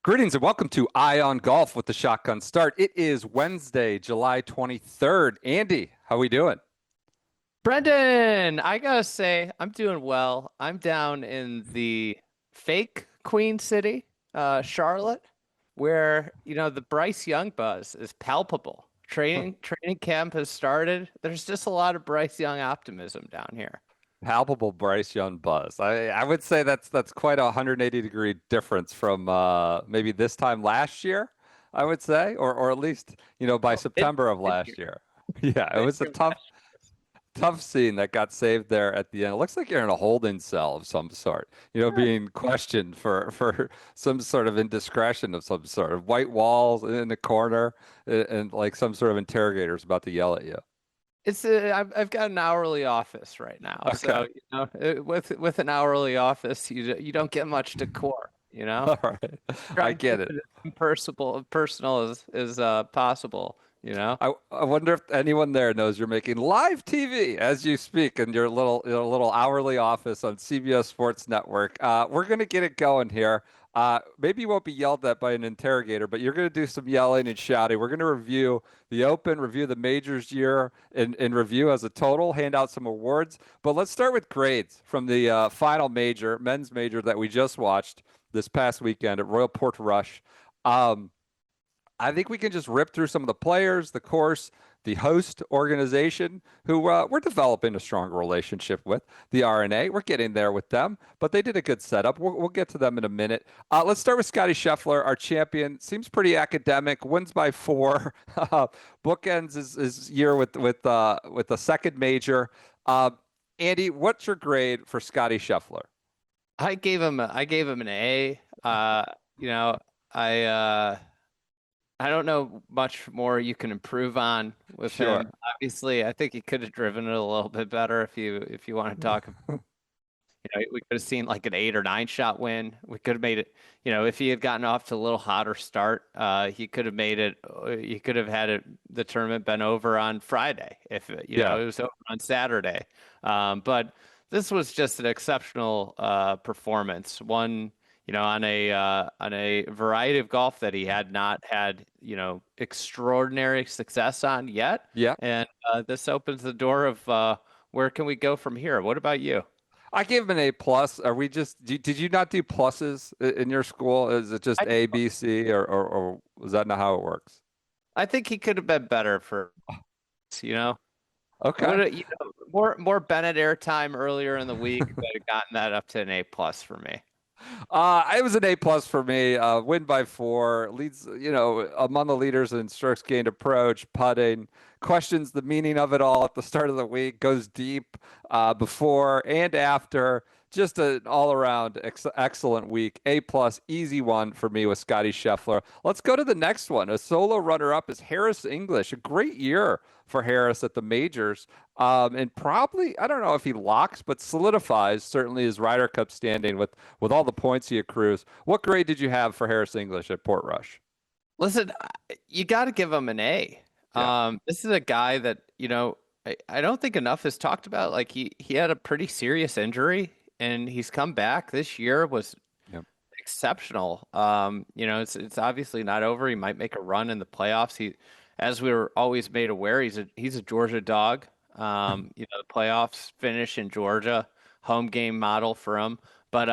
Greetings and welcome to Eye on Golf with the Shotgun Start. It is Wednesday, July 23rd. Andy, how we doing? Brendan, I gotta say, I'm doing well. I'm down in the fake Queen City, Charlotte, where, the Bryce Young buzz is palpable. Training camp has started. There's just a lot of Bryce Young optimism down here. Palpable Bryce Young buzz. I would say that's quite a 180-degree difference from maybe this time last year, I would say, or at least, by Oh, mid, September of mid-year, last year. Yeah, it was a mid-year tough scene that got saved there at the end. It looks like you're in a holding cell of some sort, being questioned for some sort of indiscretion of some sort, of white walls in the corner, and like some sort of interrogator's about to yell at you. I've got an hourly office right now, Okay. so with an hourly office, you don't get much decor, All right. I Trying to get keep it. it as personal as possible, I wonder if anyone there knows you're making live TV as you speak in your little hourly office on CBS Sports Network. We're gonna get it going here. Maybe you won't be yelled at by an interrogator, but you're gonna do some yelling and shouting. We're gonna review the Open, review the majors year, and review as a total. Hand out some awards, but let's start with grades from the final major, men's major that we just watched this past weekend at Royal Portrush. Um, I think we can just rip through some of the players, the course, the host organization, who we're developing a stronger relationship with. The RNA, we're getting there with them, but they did a good setup. We'll get to them in a minute. Let's start with Scottie Scheffler, our champion. Seems pretty academic. Wins by four. Bookends his year with the second major. Uh, Andy, what's your grade for Scottie Scheffler? I gave him an A. You know, I uh I don't know much more you can improve on with Sure. him. Obviously, I think he could have driven it a little bit better if you want to talk. We could have seen like an 8 or 9 shot win. We could have made it. If he had gotten off to a little hotter start, he could have made it. He could have had the tournament been over on Friday if Yeah. it was over on Saturday. But this was just an exceptional performance. One, on a variety of golf that he had not had, extraordinary success on yet. Yeah. And this opens the door of where can we go from here? What about you? I gave him an A plus. Are we just did you not do pluses in your school? Is it just I A, B, C, or was that not how it works? I think he could have been better for, you know, Okay. would more Bennett airtime earlier in the week could have gotten that up to an A plus for me. It was an A plus for me. Win by four, leads, among the leaders in strokes gained approach, putting, questions the meaning of it all at the start of the week, goes deep before and after. Just an all-around excellent week. A plus, easy one for me with Scottie Scheffler. Let's go to the next one. A solo runner-up is Harris English. A great year for Harris at the majors. And probably, I don't know if he locks, but solidifies certainly his Ryder Cup standing with all the points he accrues. What grade did you have for Harris English at Portrush? Listen, you got to give him an A. Yeah. This is a guy that, I don't think enough is talked about. Like he had a pretty serious injury and he's come back this year was Yep. exceptional. It's obviously not over. He might make a run in the playoffs. As we were always made aware, he's a Georgia dog. The playoffs finish in Georgia, home game model for him. But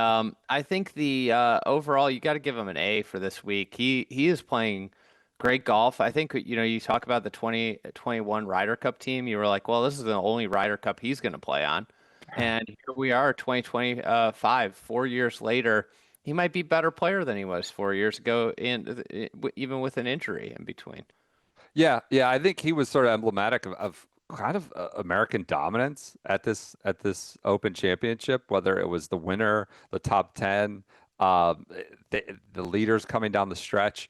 I think the overall, you got to give him an A for this week. He is playing great golf. I think you talk about the 2021 Ryder Cup team. You were like, well, this is the only Ryder Cup he's going to play on, and here we are, 2025, 4 years later. He might be a better player than he was 4 years ago, and even with an injury in between. Yeah, yeah, I think he was sort of emblematic of kind of American dominance at this Open Championship, whether it was the winner, the top 10, um, the leaders coming down the stretch,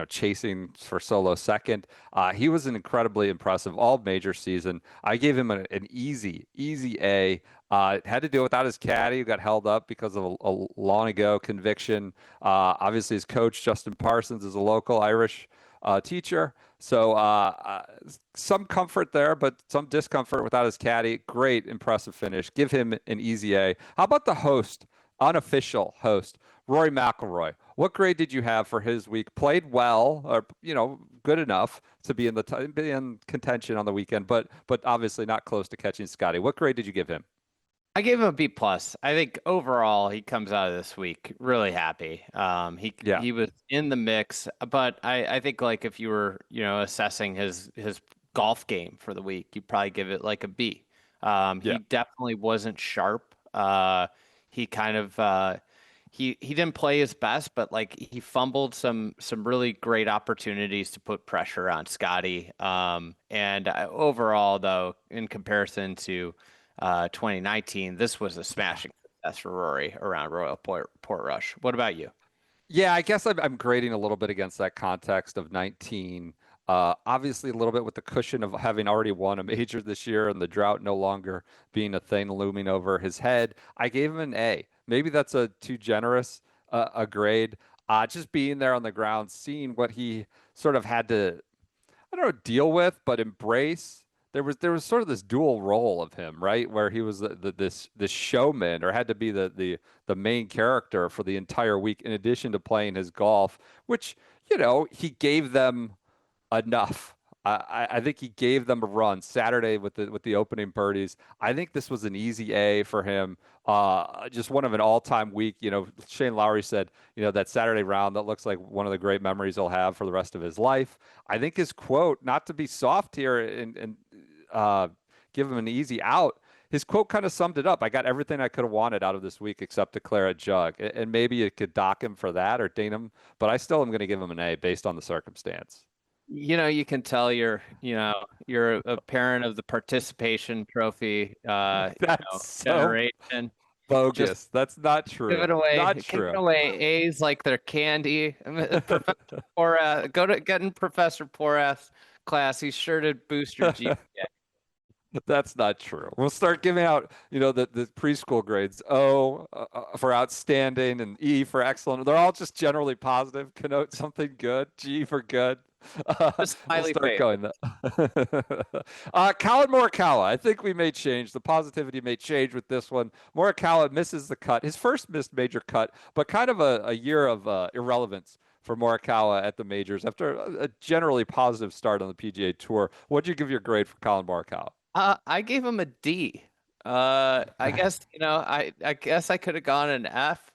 chasing for solo second. He was an incredibly impressive all major season. I gave him an easy A. Had to do without his caddy, who got held up because of a long ago conviction. Obviously, his coach Justin Parsons is a local Irish teacher. So some comfort there, but some discomfort without his caddy. Great, impressive finish. Give him an easy A. How about the host, unofficial host, Rory McIlroy. What grade did you have for his week? Played well, or good enough to be be in contention on the weekend, but obviously not close to catching Scotty. What grade did you give him? I gave him a B plus. I think overall he comes out of this week really happy. Yeah, He was in the mix, but I think like if you were assessing his golf game for the week, you'd probably give it like a B. yeah. He definitely wasn't sharp. He kind of he didn't play his best, but like he fumbled some really great opportunities to put pressure on Scotty. And overall, though, in comparison to 2019, this was a smashing success for Rory around Royal Portrush. What about you? Yeah, I guess I'm grading a little bit against that context of 19. Obviously, a little bit with the cushion of having already won a major this year and the drought no longer being a thing looming over his head. I gave him an A. Maybe that's a too generous a grade. Just being there on the ground, seeing what he sort of had to, I don't know, deal with, but embrace. There was sort of this dual role of him, right, where he was this showman, or had to be the main character for the entire week, in addition to playing his golf, which he gave them enough. I think he gave them a run Saturday with the opening birdies. I think this was an easy A for him. Just one of an all-time week. Shane Lowry said, that Saturday round, that looks like one of the great memories he'll have for the rest of his life. I think his quote, not to be soft here and uh, give him an easy out, his quote kind of summed it up. I got everything I could have wanted out of this week except declare a jug. And maybe it could dock him for that or ding him, but I still am going to give him an A based on the circumstance. You can tell you're a parent of the participation trophy, That's so generation. Just bogus. That's not true. Not giving true. away A's like they're candy. I mean, Professor Porath, go to get in Professor Porath's class. He's sure to boost your GPA. That's not true. We'll start giving out, the preschool grades. O for outstanding and E for excellent. They're all just generally positive, connote something good. G for good. Just We'll highly start favored. going that. Collin Morikawa. I think we may change. The positivity may change with this one. Morikawa misses the cut, his first missed major cut, but kind of a year of irrelevance for Morikawa at the majors after a generally positive start on the PGA Tour. What'd you give your grade for Collin Morikawa? I gave him a D. I guess, I guess I could have gone an F.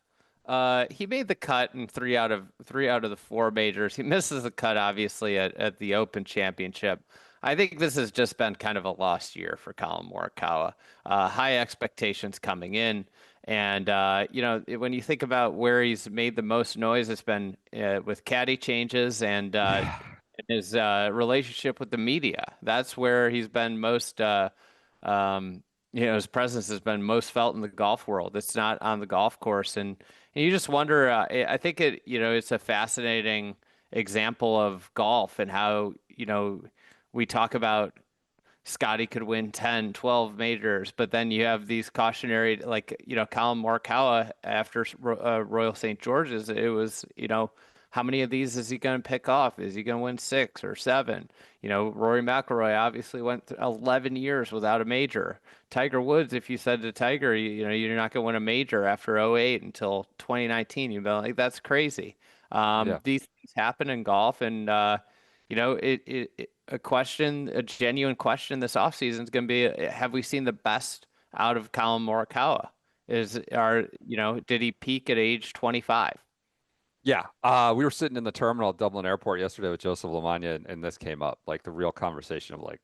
He made the cut in three out of the four majors. He misses the cut, obviously, at the Open Championship. I think this has just been kind of a lost year for Collin Morikawa. High expectations coming in. And, when you think about where he's made the most noise, it's been with caddy changes and his relationship with the media. That's where he's been most, his presence has been most felt in the golf world. It's not on the golf course, and you just wonder. I think it's a fascinating example of golf and how we talk about Scotty could win 10, 12 majors, but then you have these cautionary, like, Collin Morikawa after Royal St. George's, it was, how many of these is he going to pick off? Is he going to win six or seven? Rory McIlroy obviously went 11 years without a major. Tiger Woods, if you said to Tiger, you're not going to win a major after '08 until 2019, you'd be like, that's crazy. Yeah. These things happen in golf, and a genuine question this offseason is going to be, have we seen the best out of Collin Morikawa? Did he peak at age 25? Yeah, we were sitting in the terminal at Dublin Airport yesterday with Joseph Lamagna, and this came up, like the real conversation of like,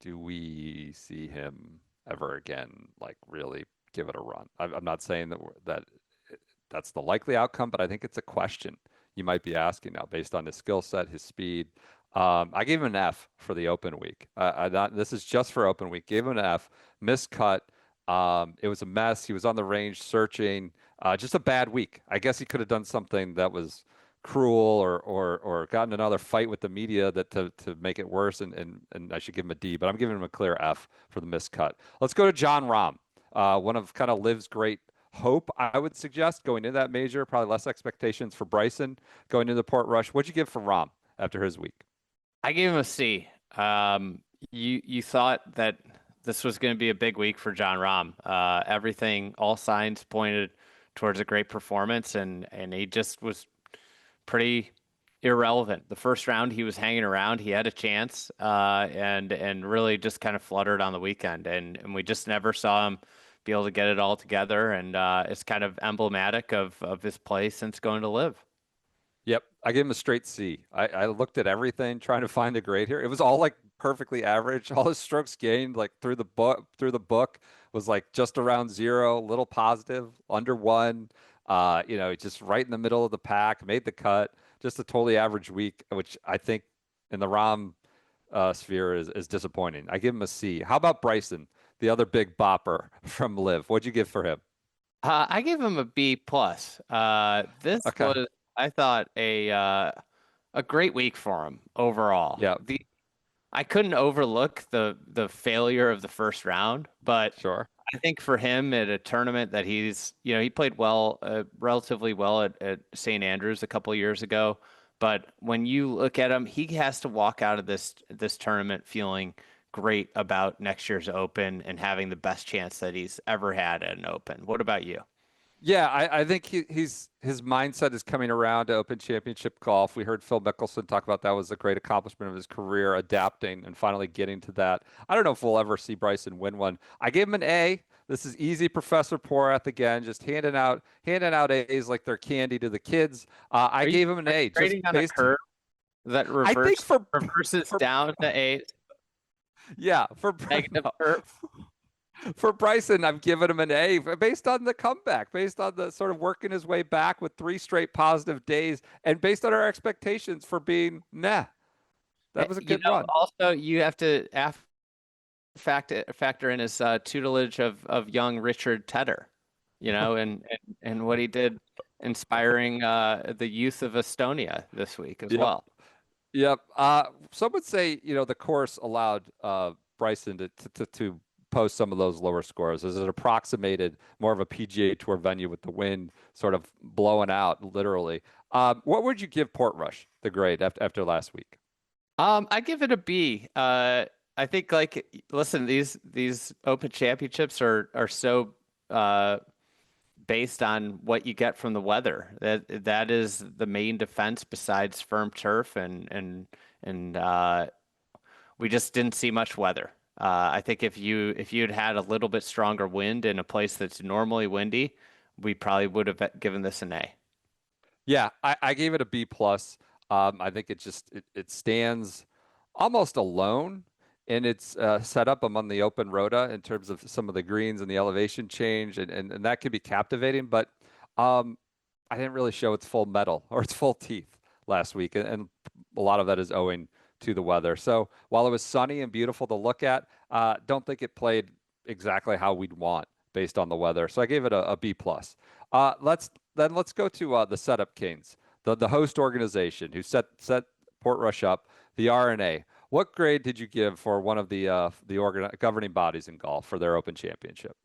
do we see him ever again? Like, really give it a run? I'm not saying that's the likely outcome, but I think it's a question you might be asking now based on his skill set, his speed. I gave him an F for the Open week. This is just for Open week. Gave him an F. Miscut. It was a mess. He was on the range searching. Just a bad week. I guess he could have done something that was cruel or gotten another fight with the media that to make it worse. And I should give him a D, but I'm giving him a clear F for the miscut. Let's go to Jon Rahm. One of kind of Liv's great hope, I would suggest, going into that major. Probably less expectations for Bryson going into the Portrush. What'd you give for Rahm after his week? I gave him a C. You thought that this was going to be a big week for Jon Rahm. Everything, all signs pointed towards a great performance, and he just was pretty irrelevant. The first round he was hanging around, he had a chance, and really just kind of fluttered on the weekend, and we just never saw him be able to get it all together, and it's kind of emblematic of his play since going to Live. Yep, I gave him a straight C. I looked at everything trying to find a grade here. It was all like perfectly average. All his strokes gained like through the book was like just around zero, little positive, under one. Just right in the middle of the pack, made the cut. Just a totally average week, which I think in the Rahm sphere is disappointing. I give him a C. How about Bryson, the other big bopper from Live? What'd you give for him? I gave him a B plus. This Okay. was, I thought, a great week for him overall. Yeah, I couldn't overlook the failure of the first round, but sure. I think for him at a tournament that he played well, relatively well at St. Andrews a couple of years ago. But when you look at him, he has to walk out of this tournament feeling great about next year's Open and having the best chance that he's ever had at an Open. What about you? Yeah, I think his mindset is coming around to Open Championship golf. We heard Phil Mickelson talk about that was a great accomplishment of his career, adapting and finally getting to that. I don't know if we'll ever see Bryson win one. I gave him an A. This is easy, Professor Porath again, just handing out A's like they're candy to the kids. I Are you gave him an A just grading on a based. curve that I think reverses for down to a yeah negative no, curve? for Bryson, I've given him an A based on the comeback, based on the sort of working his way back with three straight positive days, and based on our expectations for being nah. That was a good run. Also you have to factor in his tutelage of young Richard Tedder, and what he did inspiring the youth of Estonia this week as Yep. well. Yep. Some would say, the course allowed Bryson to post some of those lower scores as it approximated more of a PGA Tour venue with the wind sort of blowing out, literally. What would you give Portrush the grade after last week? I give it a B. I think listen, these Open Championships are so based on what you get from the weather. That is the main defense besides firm turf, and we just didn't see much weather. I think if you'd had a little bit stronger wind in a place that's normally windy, we probably would have given this an A. Yeah, I gave it a B plus. I think it stands almost alone in its setup among the open rota in terms of some of the greens and the elevation change, and that could be captivating. But um, I didn't really show its full metal or its full teeth last week, and a lot of that is owing to the weather. So while it was sunny and beautiful to look at, don't think it played exactly how we'd want based on the weather. So I gave it a B plus. Let's go to the Setup Kings, the host organization who set Portrush up, the R&A. What grade did you give for one of the governing bodies in golf for their Open Championship?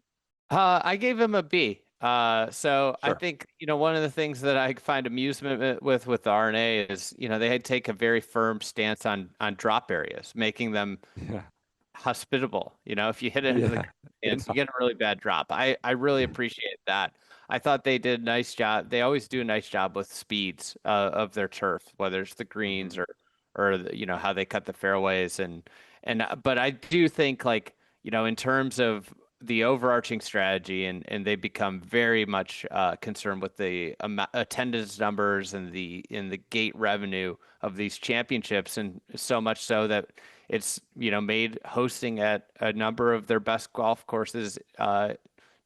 I gave him a B. So I Sure. think, one of the things that I find amusement with the RNA is, they had take a very firm stance on drop areas, making them Yeah. hospitable. If you hit it into the Yeah. stance, you get a really bad drop. I really appreciate that. I thought they did a nice job. They always do a nice job with speeds of their turf, whether it's the greens Mhm. or how they cut the fairways and but I do think in terms of the overarching strategy and they become very much concerned with the attendance numbers and the gate revenue of these championships, and so much so that it's made hosting at a number of their best golf courses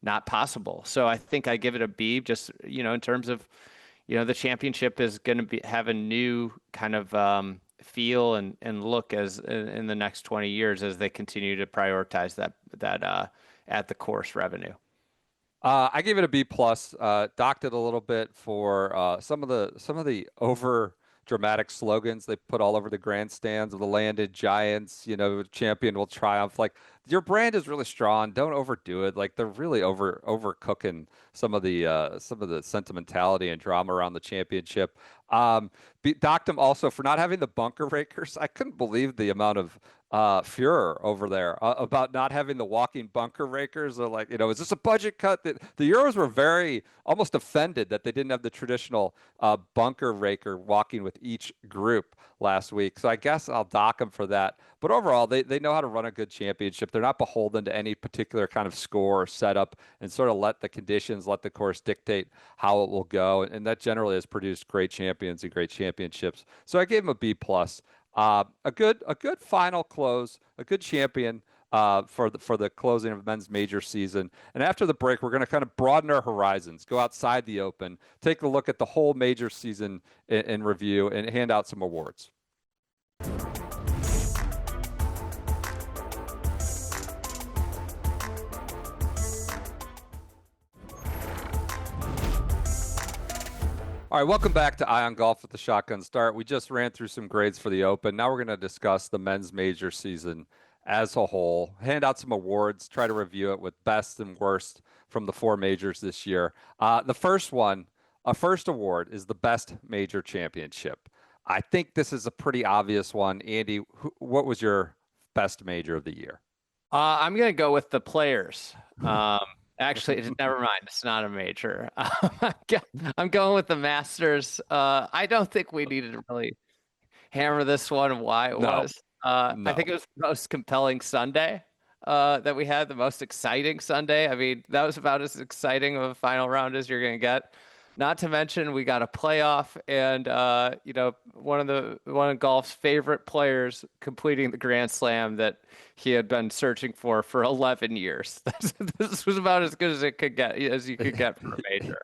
not possible. So I think I give it a B, just in terms of the championship is going to have a new kind of feel and look as in the next 20 years as they continue to prioritize that at the course revenue. I gave it a B plus. Docked it a little bit for some of the over dramatic slogans they put all over the grandstands of the landed giants. Champion will triumph. Like your brand is really strong. Don't overdo it. Like they're really overcooking some of the sentimentality and drama around the championship. Docked him also for not having the bunker rakers. I couldn't believe the amount of furor over there about not having the walking bunker rakers. Or like, is this a budget cut? The Euros were very almost offended that they didn't have the traditional bunker raker walking with each group last week. So I guess I'll dock them for that. But overall, they know how to run a good championship. They're not beholden to any particular kind of score or setup, and sort of let the conditions, let the course dictate how it will go. And that generally has produced great champions and great championships. So I gave them a B plus. A good final close, a good champion for the closing of men's major season. And after the break, we're going to kind of broaden our horizons, go outside the Open, take a look at the whole major season in review, and hand out some awards. All right, welcome back to Ion Golf with the Shotgun Start. We just ran through some grades for the Open. Now we're going to discuss the men's major season as a whole, hand out some awards, try to review it with best and worst from the four majors this year. The first one, a first award, is the best major championship. I think this is a pretty obvious one. Andy, what was your best major of the year? I'm going to go with the Players. Actually, never mind. It's not a major. I'm going with the Masters. I don't think we needed to really hammer this one and why it No, was. I no. think it was the most compelling Sunday that we had, the most exciting Sunday. I mean, that was about as exciting of a final round as you're going to get. Not to mention, we got a playoff, and one of golf's favorite players completing the Grand Slam that he had been searching for 11 years. This was about as good as it could get, as you could get for a major.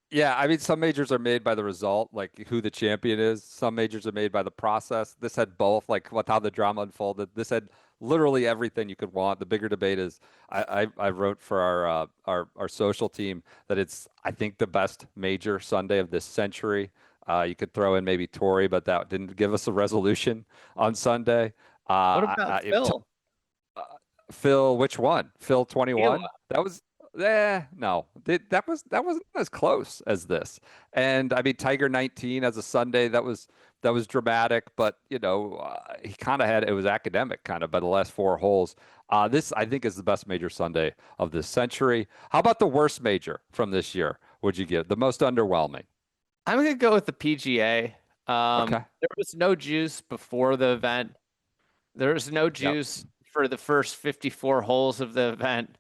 Yeah, I mean, some majors are made by the result, like who the champion is. Some majors are made by the process. This had both, like how the drama unfolded. This had literally everything you could want. The bigger debate is, I wrote for our social team that it's, I think, the best major Sunday of this century. You could throw in maybe Tory, but that didn't give us a resolution on Sunday. What about Phil? Phil, which one? Phil Ew. 21? That was no. That wasn't as close as this. And I mean Tiger 19 as a Sunday, that was dramatic, but he kind of had it was academic kind of by the last four holes. This I think is the best major Sunday of this century. How about the worst major from this year? Would you give the most underwhelming? I'm going to go with the PGA. Okay. There was no juice before the event. There was no Yep. juice for the first 54 holes of the event.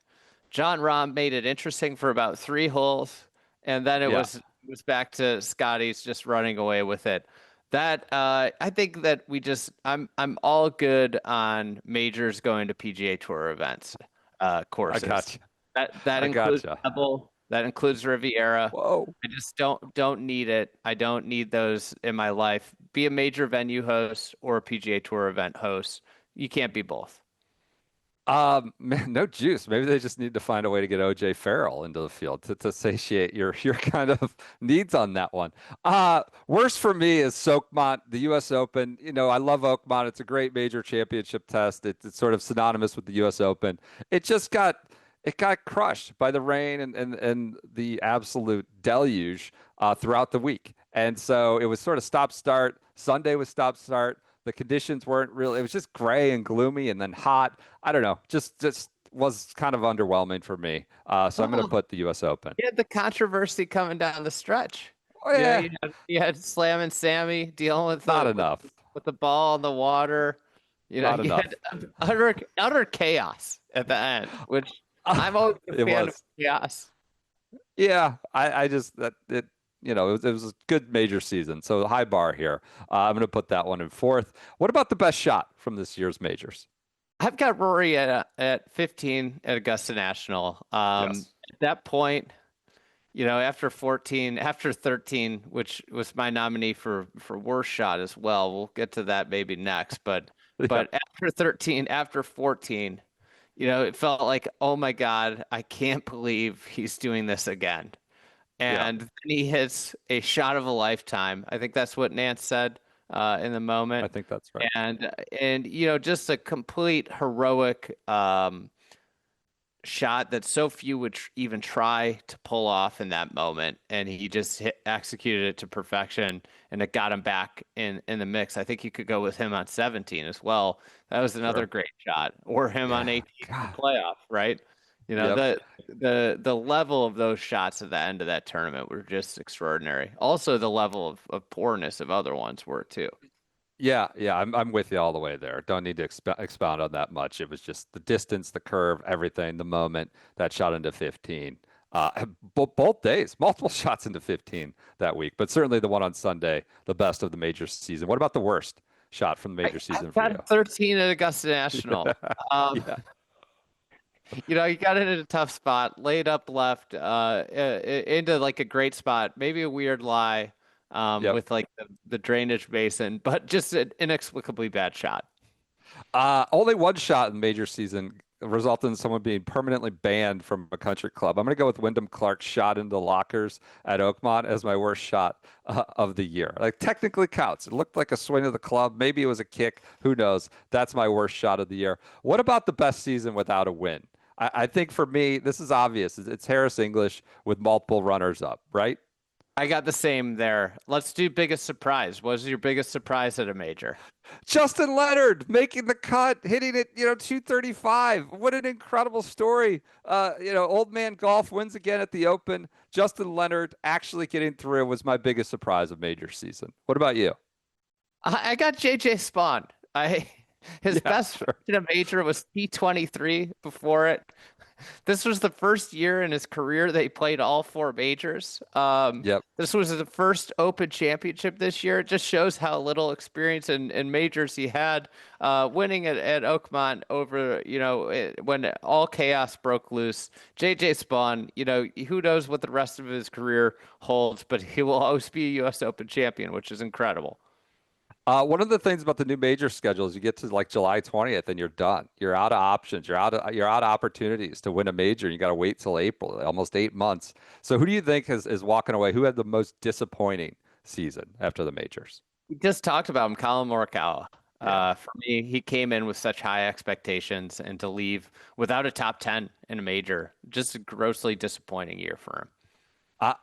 Jon Rahm made it interesting for about 3 holes, and then it Yeah. was back to Scottie's just running away with it. That I think that I'm all good on majors going to PGA Tour events, I courses. got you. That I got includes you. Pebble, that includes Riviera. Whoa. I just don't need it. I don't need those in my life. Be a major venue host or a PGA Tour event host. You can't be both. Man, no juice. Maybe they just need to find a way to get OJ Farrell into the field to satiate your kind of needs on that one. Worst for me is Soakmont, the U.S. Open. I love Oakmont. It's a great major championship test. It's sort of synonymous with the U.S. Open. It got crushed by the rain and the absolute deluge throughout the week. And so it was sort of stop start. Sunday was stop start. The conditions weren't really, it was just gray and gloomy and then hot. I don't know, just was kind of underwhelming for me. So I'm going to Oh, put the U.S. Open. you had the controversy coming down the stretch. Oh, You know, yeah, you had Slam and Sammy dealing with not the enough. with the ball in the water. Not You enough. had utter chaos at the end, which I'm always a It fan of was. chaos. Yeah, I just, that it, it was a good major season. So high bar here. I'm going to put that one in fourth. What about the best shot from this year's majors? I've got Rory at 15 at Augusta National. Yes. At that point, after 14, after 13, which was my nominee for worst shot as well. We'll get to that maybe next, but Yeah. after 13, after 14, it felt like, oh my God, I can't believe he's doing this again. Yeah. And then he hits a shot of a lifetime. I think that's what Nance said. in the I moment, think that's right. and just a complete heroic shot that so few would even try to pull off in that moment, and he just executed it to perfection, and it got him back in the mix. I think you could go with him on 17 as well. That was another Sure. great shot, or him on Yeah. 18 in the God. playoff, right? You know, Yep. the level of those shots at the end of that tournament were just extraordinary. Also, the level of poorness of other ones were too. Yeah, yeah, I'm with you all the way there. Don't need to expound on that much. It was just the distance, the curve, everything, the moment that shot into 15. Both days, multiple shots into 15 that week, but certainly the one on Sunday, the best of the major season. What about the worst shot from the major I've season for you? got 13 at Augusta National. Um, Yeah. he got it in a tough spot, laid up left, into like a great spot, maybe a weird lie, Yep. with like the drainage basin, but just an inexplicably bad shot. Only one shot in major season resulted in someone being permanently banned from a country club. I'm going to go with Wyndham Clark's shot into the lockers at Oakmont as my worst shot of the year. Like technically counts. It looked like a swing of the club. Maybe it was a kick. Who knows? That's my worst shot of the year. What about the best season without a win? I think for me, this is obvious. It's Harris English with multiple runners up, right? I got the same there. Let's do biggest surprise. What was your biggest surprise at a major? Justin Leonard making the cut, hitting it, 235. What an incredible story. Old man golf wins again at the Open. Justin Leonard actually getting through was my biggest surprise of major season. What about you? I got JJ Spawn. I his Yeah, best sure. in a major was T23 before it. This was the first year in his career that he played all four majors. Yep. This was the first Open Championship this year. It just shows how little experience in majors he had. Winning at Oakmont over, when all chaos broke loose. JJ Spawn, who knows what the rest of his career holds, but he will always be a U.S. Open champion, which is incredible. One of the things about the new major schedule is you get to like July 20th and you're done. You're out of options. You're out of opportunities to win a major. You got to wait till April, almost 8 months. So who do you think is walking away? Who had the most disappointing season after the majors? We just talked about him, Collin Morikawa. Yeah. For me, he came in with such high expectations, and to leave without a top 10 in a major, just a grossly disappointing year for him.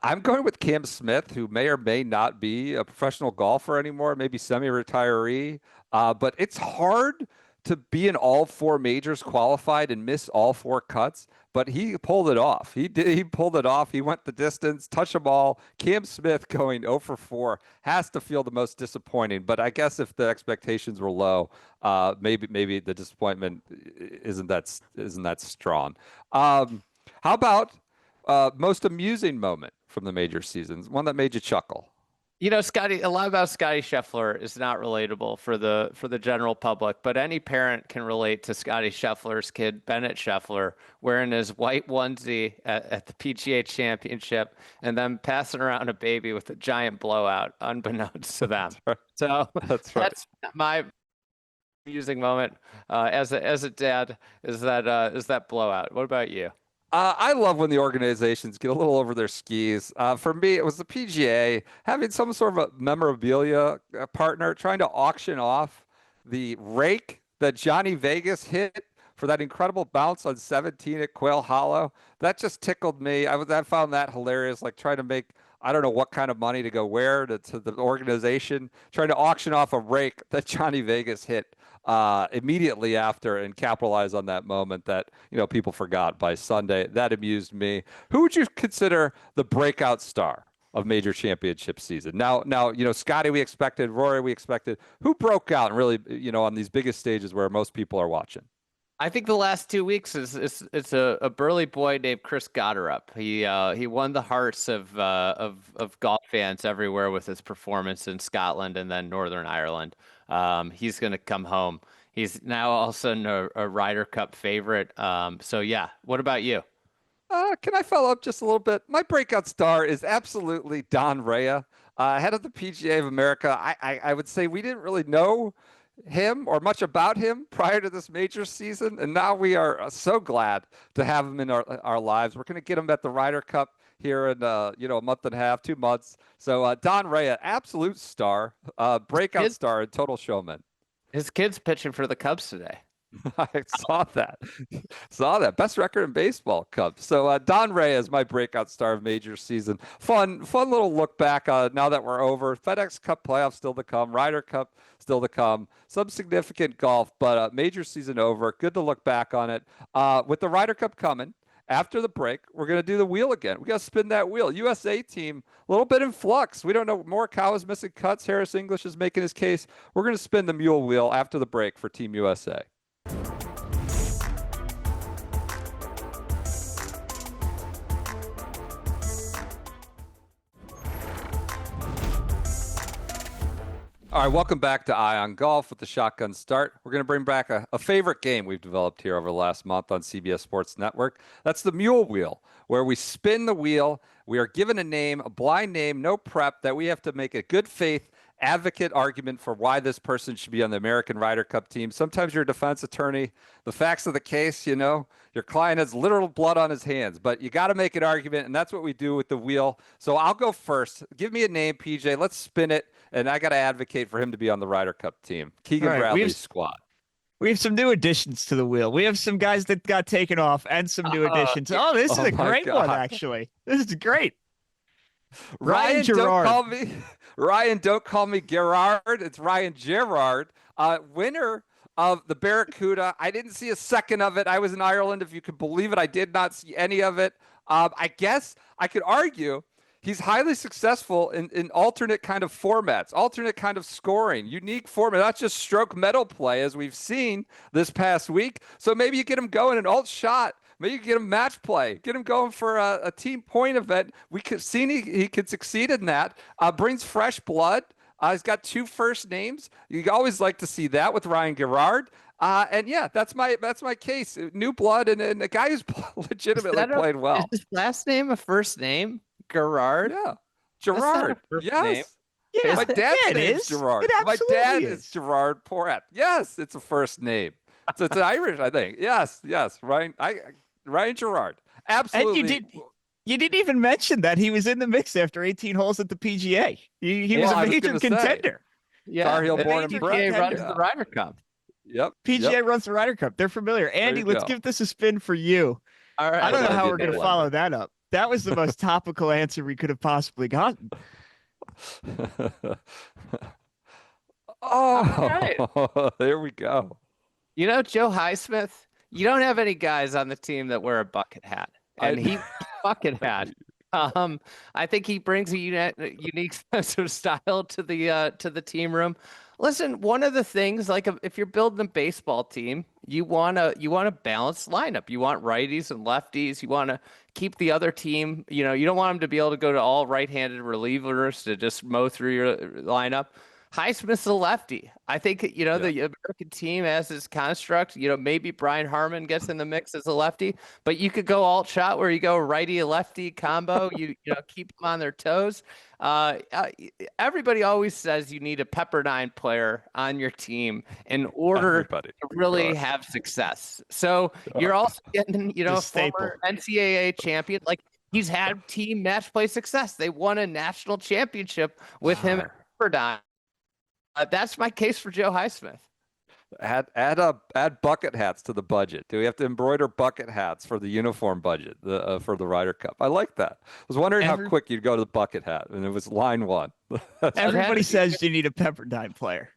I'm going with Cam Smith, who may or may not be a professional golfer anymore, maybe semi-retiree. But it's hard to be in all four majors qualified and miss all four cuts. But he pulled it off. He did. He pulled it off. He went the distance, touched them all. Cam Smith going 0 for 4 has to feel the most disappointing. But I guess if the expectations were low, maybe the disappointment isn't that strong. How about most amusing moment from the major seasons? One that made you chuckle. A lot about Scottie Scheffler is not relatable for the general public, but any parent can relate to Scottie Scheffler's kid, Bennett Scheffler, wearing his white onesie at the PGA Championship and then passing around a baby with a giant blowout, unbeknownst to them. That's right. So That's right. that's my amusing moment as a dad is that blowout. What about you? I love when the organizations get a little over their skis. For me, it was the PGA having some sort of a memorabilia partner trying to auction off the rake that Johnny Vegas hit for that incredible bounce on 17 at Quail Hollow. That just tickled me. I found that hilarious, like trying to make, I don't know what kind of money to go where to the organization, trying to auction off a rake that Johnny Vegas hit immediately after and capitalize on that moment that people forgot by Sunday. That amused me. Who would you consider the breakout star of major championship season? Now, Scotty, we expected, Rory, we expected. Who broke out and really, on these biggest stages where most people are watching? I think the last 2 weeks is it's a burly boy named Chris Gotterup. He won the hearts of golf fans everywhere with his performance in Scotland and then Northern Ireland. He's going to come home. He's now also a Ryder Cup favorite. So yeah, what about you? Can I follow up just a little bit? My breakout star is absolutely Don Rea, head of the PGA of America. I would say we didn't really know him or much about him prior to this major season, and now we are so glad to have him in our lives. We're going to get him at the Ryder Cup. here in a month and a half, 2 months. So Don Ray, absolute star, breakout His, star, and total showman. his kid's pitching for the Cubs today. I saw that. Saw that. Best record in baseball, Cubs. So Don Ray is my breakout star of major season. Fun little look back now that we're over. FedEx Cup playoffs still to come. Ryder Cup still to come. Some significant golf, but major season over. Good to look back on it. With the Ryder Cup coming, after the break, we're going to do the wheel again. We got to spin that wheel. USA team, a little bit in flux. We don't know. Morikawa's missing cuts. Harris English is making his case. We're going to spin the Mule wheel after the break for Team USA. All right, welcome back to Eye on Golf with the Shotgun Start. We're going to bring back a favorite game we've developed here over the last month on CBS Sports Network. That's the Mule Wheel, where we spin the wheel. We are given a name, a blind name, no prep, that we have to make a good faith advocate argument for why this person should be on the American Ryder Cup team. Sometimes you're a defense attorney. The facts of the case, your client has literal blood on his hands, but you got to make an argument, and that's what we do with the wheel. So I'll go first. Give me a name, PJ. Let's spin it. And I got to advocate for him to be on the Ryder Cup team. Keegan Bradley's squad. We have some new additions to the wheel. We have some guys that got taken off and some new additions. Oh, this is a great one, actually. This is great. Ryan Gerard. Don't call me Gerard. It's Ryan Gerard. Winner of the Barracuda. I didn't see a second of it. I was in Ireland. If you could believe it, I did not see any of it. I guess I could argue he's highly successful in alternate kind of formats, alternate kind of scoring, unique format, not just stroke medal play as we've seen this past week. So maybe you get him going an alt shot. Maybe you get him match play, get him going for a team point event. We could see he could succeed in that. Brings fresh blood. He's got 2 first names. You always like to see that with Ryan Gerard. And yeah, that's my case. New blood and a guy who's legitimately played well. Is his last name a first name? Gerard? Yeah. Gerard. Yes. Name. Yeah, my dad's name is Gerard. My dad is Gerard Porat. Yes, it's a first name. So it's Irish, I think. Yes. Ryan Gerard. Absolutely. And you didn't even mention that he was in the mix after 18 holes at the PGA. He was a major contender. Yeah. Tar Heel born and bred. PGA runs the Ryder Cup. Yep. PGA runs the Ryder Cup. They're familiar. Andy, let's give this a spin for you. All right. I don't know how we're going to follow that up. That was the most topical answer we could have possibly gotten. There we go. Joe Highsmith, you don't have any guys on the team that wear a bucket hat. And he bucket hat. I think he brings a unique sort of style to the team room. Listen, one of the things, like if you're building a baseball team, you want a balanced lineup. You want righties and lefties. You want to keep the other team. You don't want them to be able to go to all right-handed relievers to just mow through your lineup. Highsmith's a lefty. I think, the American team as its construct, maybe Brian Harman gets in the mix as a lefty, but you could go alt shot where you go righty lefty combo. You keep them on their toes. Everybody always says you need a Pepperdine player on your team in order to really have success. So you're also getting, a former NCAA champion. Like, he's had team match play success. They won a national championship with him at Pepperdine. That's my case for Joe Highsmith. Add bucket hats to the budget. Do we have to embroider bucket hats for the uniform budget for the Ryder Cup? I like that. I was wondering how quick you'd go to the bucket hat, and it was line one. Everybody says you need a Pepperdine player.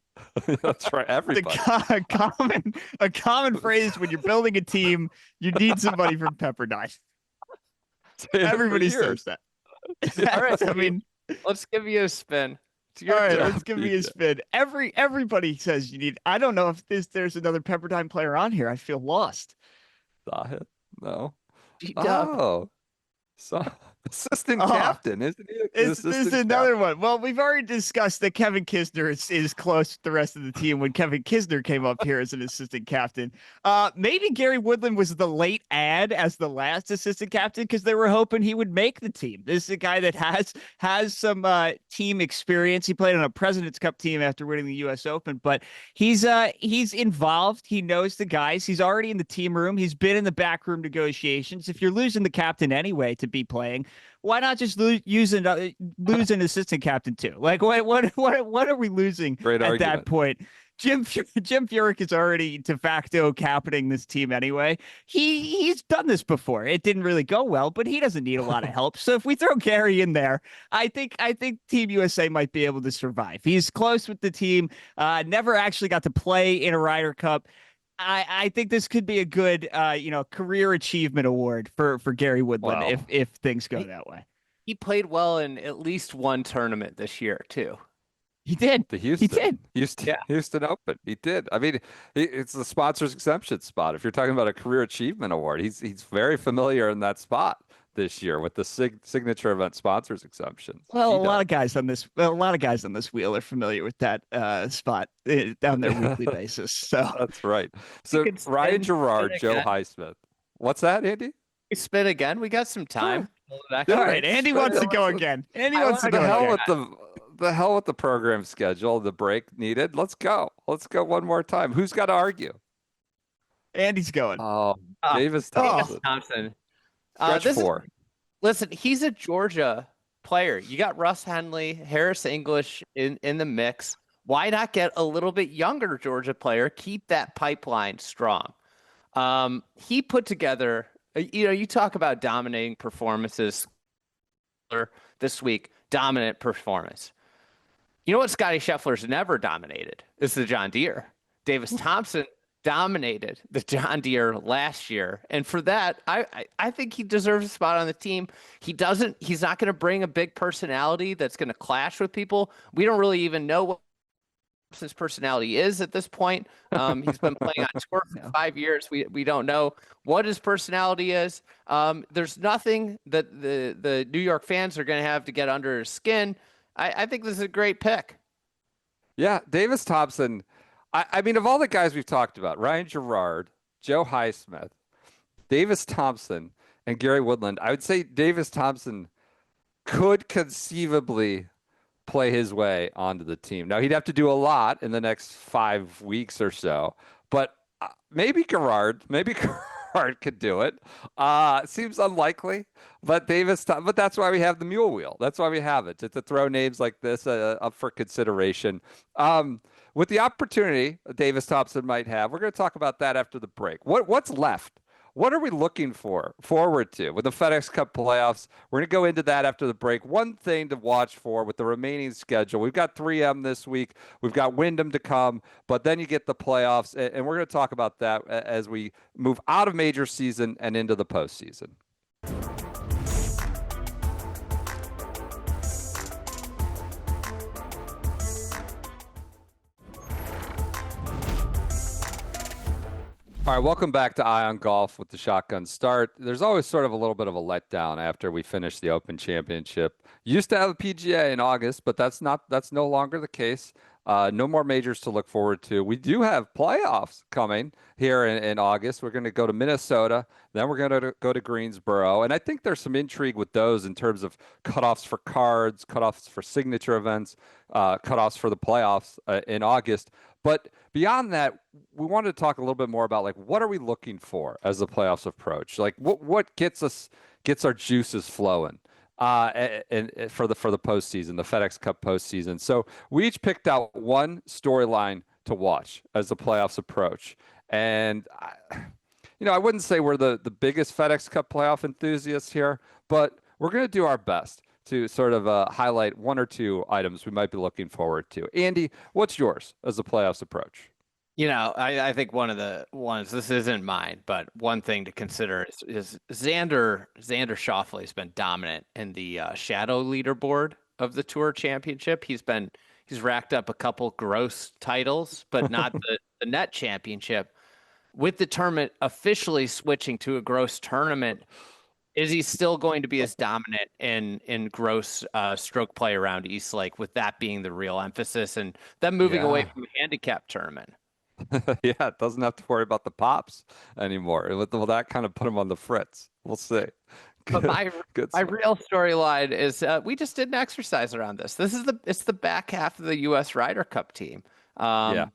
That's right. Everybody. A common phrase when you're building a team, you need somebody from Pepperdine. Everybody says that. All right. I mean, let's give you a spin. All right, let's give me a spin. Everybody says you need. I don't know if there's another Pepperdine player on here. I feel lost. No. G-Dub. So assistant captain, isn't he? This is another one. Well, we've already discussed that Kevin Kisner is close to the rest of the team when Kevin Kisner came up here as an assistant captain. Maybe Gary Woodland was the late add as the last assistant captain because they were hoping he would make the team. This is a guy that has some team experience. He played on a President's Cup team after winning the U.S. Open, but he's involved. He knows the guys. He's already in the team room. He's been in the backroom negotiations. If you're losing the captain anyway to be playing, why not just lose an assistant captain too? Like, what are we losing Great at argument. that point? Jim Furyk is already de facto captaining this team anyway. He's done this before. It didn't really go well, but he doesn't need a lot of help. So if we throw Gary in there, I think Team USA might be able to survive. He's close with the team. Never actually got to play in a Ryder Cup. I think this could be a good career achievement award for Gary Woodland if things go that way. He played well in at least one tournament this year too. He did. The Houston. Yeah. Houston Open. He did. I mean, it's the sponsors exemption spot. If you're talking about a career achievement award, he's very familiar in that spot this year with the signature event sponsors exemption. Well, a lot of guys on this wheel are familiar with that spot on their weekly basis. So that's right. So Ryan Gerard, Joe Highsmith. What's that, Andy? We spin again. We got some time. All right, Andy wants to go again. Andy wants to go again. The hell with the program schedule, the break needed. Let's go. Let's go one more time. Who's got to argue? Andy's going. Oh, Davis Thompson. Stretch four. Listen, he's a Georgia player. You got Russ Henley, Harris English in the mix. Why not get a little bit younger Georgia player? Keep that pipeline strong. He put together, you talk about dominating performances this week, dominant performance. You know what Scottie Scheffler's never dominated? It's the John Deere. Davis Thompson dominated the John Deere last year. And for that, I think he deserves a spot on the team. He's not going to bring a big personality that's going to clash with people. We don't really even know what his personality is at this point. He's been playing on tour for 5 years. We don't know what his personality is. There's nothing that the New York fans are going to have to get under his skin. I think this is a great pick. Yeah, Davis Thompson. I mean, of all the guys we've talked about, Ryan Gerard, Joe Highsmith, Davis Thompson, and Gary Woodland, I would say Davis Thompson could conceivably play his way onto the team. Now, he'd have to do a lot in the next 5 weeks or so, but maybe Gerard could do it. Seems unlikely, but but that's why we have the Mule Wheel. That's why we have it, to throw names like this up for consideration. With the opportunity Davis Thompson might have, we're going to talk about that after the break. What's left? What are we looking forward to with the FedExCup Playoffs? We're going to go into that after the break. One thing to watch for with the remaining schedule, we've got 3M this week. We've got Wyndham to come, but then you get the playoffs, and we're going to talk about that as we move out of major season and into the postseason. All right, welcome back to Eye on Golf with the Shotgun Start. There's always sort of a little bit of a letdown after we finish the Open Championship. Used to have a PGA in August, but that's no longer the case. No more majors to look forward to. We do have playoffs coming here in August. We're going to go to Minnesota, then we're going to go to Greensboro, and I think there's some intrigue with those in terms of cutoffs for cards, cutoffs for signature events, cutoffs for the playoffs in August. But beyond that, we wanted to talk a little bit more about, like, what are we looking for as the playoffs approach? Like, what gets our juices flowing and for the postseason, the FedExCup postseason. So we each picked out one storyline to watch as the playoffs approach. And I wouldn't say we're the biggest FedExCup playoff enthusiasts here, but we're going to do our best to sort of highlight one or two items we might be looking forward to. Andy, what's yours as the playoffs approach? I think one of the ones, this isn't mine, but one thing to consider is Xander Schauffele has been dominant in the shadow leaderboard of the Tour Championship. He's racked up a couple gross titles, but not the net championship. With the tournament officially switching to a gross tournament, is he still going to be as dominant in gross stroke play around East Lake, with that being the real emphasis and them moving away from a handicap tournament? Yeah, it doesn't have to worry about the pops anymore. Will that kind of put him on the fritz? We'll see. But my real storyline is we just did an exercise around this. It's the back half of the U.S. Ryder Cup team. It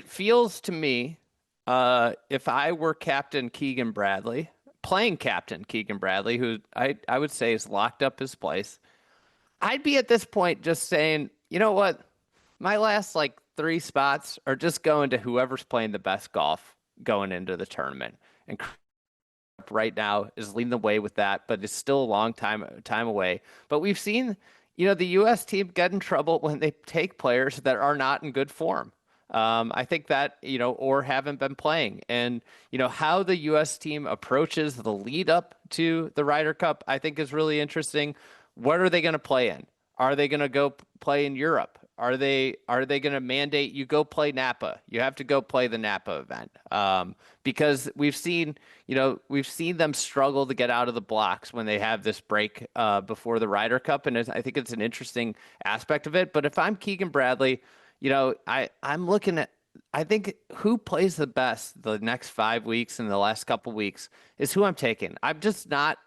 feels to me, if I were Captain Keegan Bradley, playing captain, Keegan Bradley, who I would say is locked up his place, I'd be at this point just saying, you know what? My last like 3 spots are just going to whoever's playing the best golf going into the tournament. And right now is leading the way with that, but it's still a long time away. But we've seen, the U.S. team get in trouble when they take players that are not in good form. I think that, or haven't been playing. And, how the U.S. team approaches the lead up to the Ryder Cup, I think is really interesting. What are they going to play in? Are they going to go play in Europe? Are they going to mandate you go play Napa? You have to go play the Napa event. Because we've seen them struggle to get out of the blocks when they have this break before the Ryder Cup. And I think it's an interesting aspect of it. But if I'm Keegan Bradley, I'm looking at, I think who plays the best the next 5 weeks and the last couple weeks is who I'm taking. I'm just not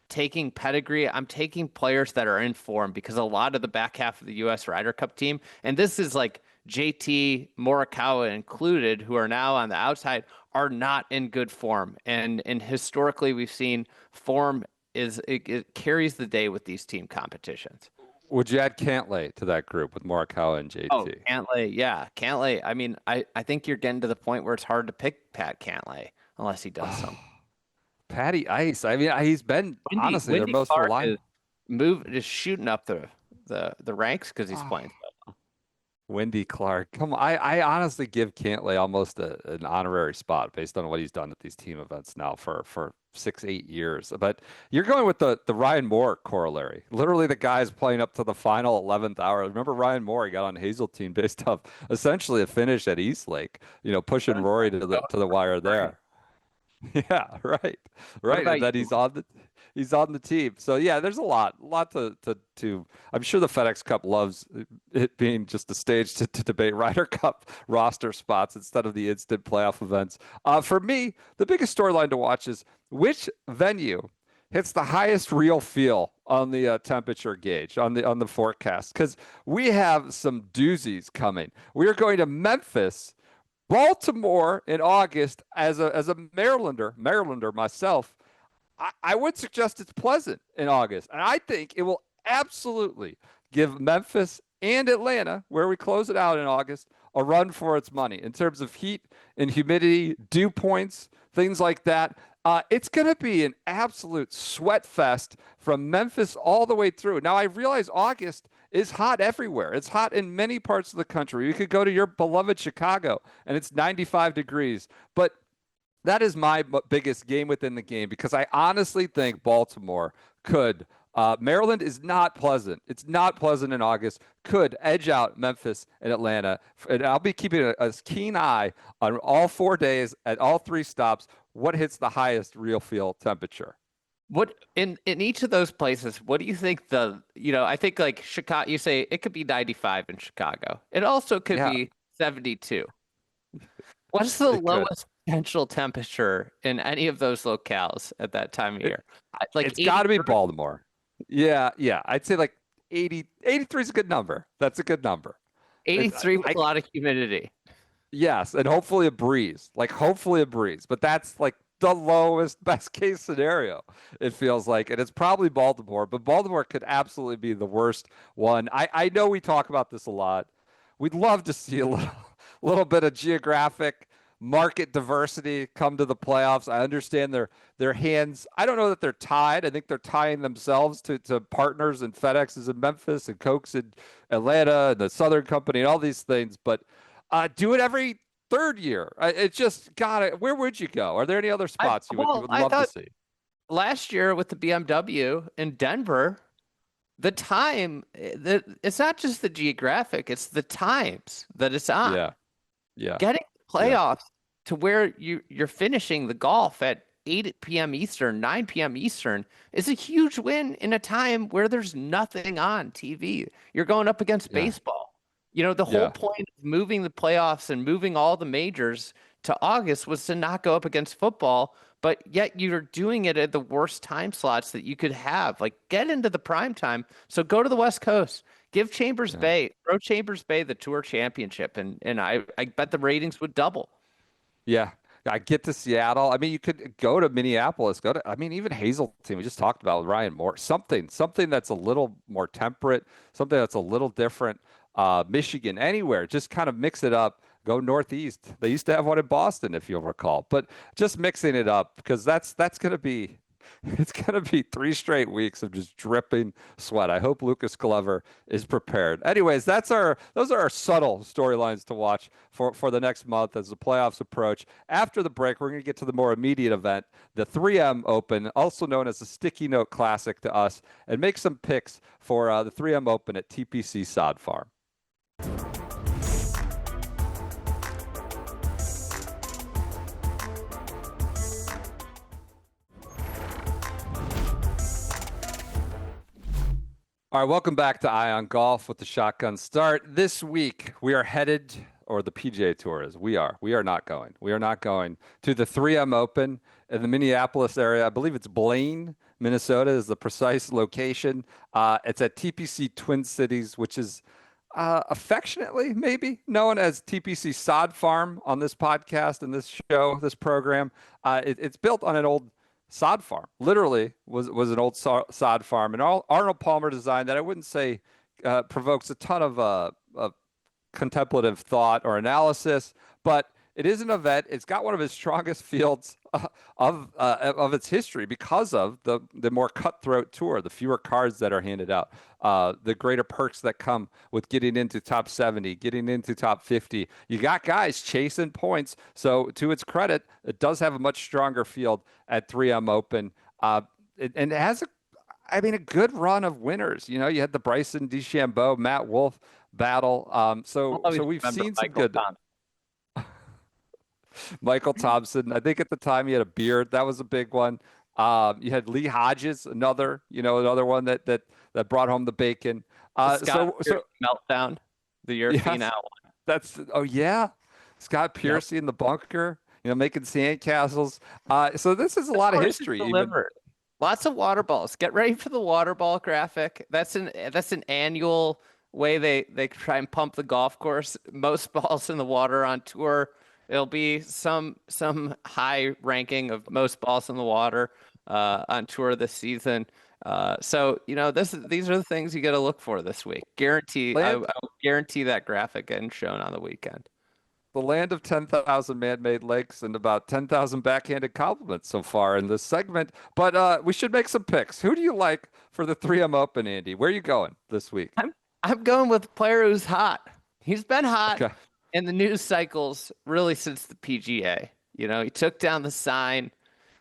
taking pedigree. I'm taking players that are in form because a lot of the back half of the U.S. Ryder Cup team, and this is like JT, Morikawa included, who are now on the outside, are not in good form. And historically, we've seen form it carries the day with these team competitions. Would you add Cantlay to that group with Morikawa and JT? Oh, Cantlay, yeah. Cantlay, I mean, I think you're getting to the point where it's hard to pick Pat Cantlay unless he does something. Patty Ice. I mean, he's been honestly their most reliable. Is shooting up the ranks because he's playing so well. Wendy Clark. Come on. I honestly give Cantlay almost an honorary spot based on what he's done at these team events now for 6-8 years. But you're going with the Ryan Moore corollary. Literally the guy's playing up to the final 11th hour. Remember Ryan Moore, he got on Hazeltine based off essentially a finish at Eastlake, pushing Rory to the wire there. Yeah, right. And then he's on the team. So yeah, there's a lot to I'm sure the FedEx Cup loves it being just a stage to debate Ryder Cup roster spots instead of the instant playoff events. For me, the biggest storyline to watch is which venue hits the highest real feel on the temperature gauge on the forecast, because we have some doozies coming. We are going to Memphis, Baltimore in August. As a Marylander myself, I would suggest it's pleasant in August. And I think it will absolutely give Memphis and Atlanta, where we close it out in August, a run for its money in terms of heat and humidity, dew points, things like that. It's going to be an absolute sweat fest from Memphis all the way through. Now, I realize August is hot everywhere. It's hot in many parts of the country. You could go to your beloved Chicago, and it's 95 degrees. But that is my biggest game within the game, because I honestly think Baltimore could. Maryland is not pleasant. It's not pleasant in August. Could edge out Memphis and Atlanta. And I'll be keeping a keen eye on all 4 days at all 3 stops. What hits the highest real feel temperature? What in each of those places, what do you think I think like Chicago, you say it could be 95 in Chicago. It also could be 72. What's the lowest potential temperature in any of those locales at that time of year? It's got to be Baltimore. Yeah. I'd say like 83 is a good number. That's a good number. 83 with a lot of humidity. Yes, and hopefully a breeze. But that's like the lowest best case scenario, it feels like. And it's probably Baltimore, but Baltimore could absolutely be the worst one. I know we talk about this a lot. We'd love to see a little bit of geographic market diversity come to the playoffs. I understand their hands. I don't know that they're tied. I think they're tying themselves to partners, and FedEx is in Memphis and Coke's in Atlanta and the Southern Company and all these things. But do it every third year. It's just where would you go? Are there any other spots you would love to see? Last year with the BMW in Denver, the time, it's not just the geographic, it's the times that it's on. Yeah. Getting playoffs to where you're finishing the golf at 8 p.m. Eastern, 9 p.m. Eastern is a huge win in a time where there's nothing on TV. You're going up against baseball. The whole point of moving the playoffs and moving all the majors to August was to not go up against football, but yet you're doing it at the worst time slots that you could have. Like, get into the prime time. So go to the West Coast. Give Chambers Bay, throw Chambers Bay the Tour Championship, and I bet the ratings would double. Yeah. I get to Seattle. I mean, you could go to Minneapolis, even Hazeltine, we just talked about with Ryan Moore, something that's a little more temperate, something that's a little different. Michigan, anywhere, just kind of mix it up. Go Northeast. They used to have one in Boston, if you'll recall, but just mixing it up because that's going to be it's going to be 3 straight weeks of just dripping sweat. I hope Lucas Glover is prepared. Anyways, those are our subtle storylines to watch for the next month as the playoffs approach. After the break, we're going to get to the more immediate event, the 3M Open, also known as the Sticky Note Classic to us, and make some picks for the 3M Open at TPC Sod Farm. All right, welcome back to Eye on Golf with the Shotgun Start. This week, we are headed, or the PGA Tour is. We are not going. We are not going to the 3M Open in the Minneapolis area. I believe it's Blaine, Minnesota is the precise location. It's at TPC Twin Cities, which is affectionately maybe known as TPC Sod Farm on this podcast and this show, this program. It's built on an old sod farm. Literally was an old sod farm, and Arnold Palmer design that I wouldn't say provokes a ton of contemplative thought or analysis, but it is an event. It's got one of its strongest fields of its history because of the more cutthroat tour, the fewer cards that are handed out, the greater perks that come with getting into top 70, getting into top 50. You got guys chasing points. So to its credit, it does have a much stronger field at 3M Open. And it has a good run of winners. You know, you had the Bryson DeChambeau, Matt Wolff battle. So we've seen some good. Michael Thompson. I think at the time he had a beard. That was a big one. You had Lee Hodges, another one that brought home the bacon. So meltdown, the European out one. Scott Piercy in the bunker, making sandcastles. So this is a lot of history. Lots of water balls. Get ready for the water ball graphic. That's an annual way they try and pump the golf course. Most balls in the water on tour. It'll be some high ranking of most balls in the water on tour this season. So these are the things you got to look for this week. I will guarantee that graphic getting shown on the weekend. The land of 10,000 man-made lakes and about 10,000 backhanded compliments so far in this segment. But we should make some picks. Who do you like for the 3M Open, Andy? Where are you going this week? I'm going with a player who's hot. He's been hot. Okay. In the news cycles, really since the PGA, he took down the sign,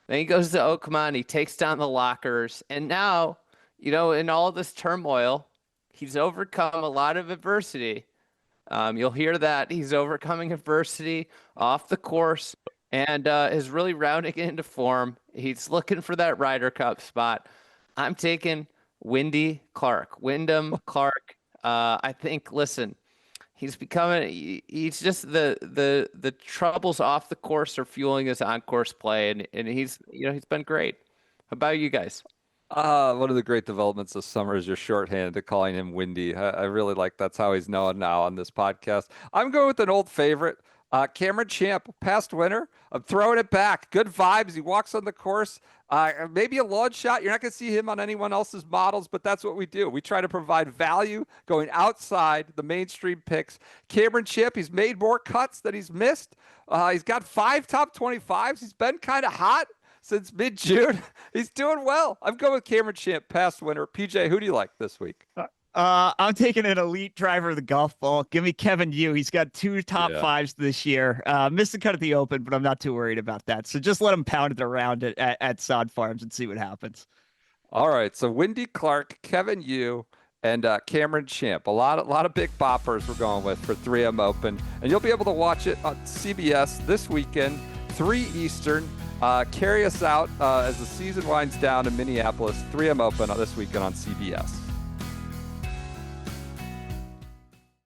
then he goes to Oakmont, he takes down the lockers, and now, in all this turmoil, he's overcome a lot of adversity. You'll hear that he's overcoming adversity off the course and is really rounding into form. He's looking for that Ryder Cup spot. I'm taking Wyndham Clark. I think, listen, he's just the troubles off the course are fueling his on-course play, and he's been great. How about you guys? One of the great developments this summer is your shorthand to calling him Windy. I really like that's how he's known now on this podcast. I'm going with an old favorite, Cameron Champ, past winner. I'm throwing it back. Good vibes. He walks on the course. Maybe a launch shot. You're not going to see him on anyone else's models, but that's what we do. We try to provide value going outside the mainstream picks. Cameron Champ, he's made more cuts than he's missed. He's got 5 top 25s. He's been kind of hot since mid-June. He's doing well. I'm going with Cameron Champ, past winner. PJ, who do you like this week? I'm taking an elite driver of the golf ball. Give me Kevin Yu. He's got 2 top 5s this year. Missed the cut at the Open, but I'm not too worried about that. So just let him pound it around at Sod Farms and see what happens. All right. So Wyndham Clark, Kevin Yu, and Cameron Champ. A lot of big boppers we're going with for 3M Open. And you'll be able to watch it on CBS this weekend, 3 Eastern. Carry us out as the season winds down in Minneapolis. 3M Open this weekend on CBS.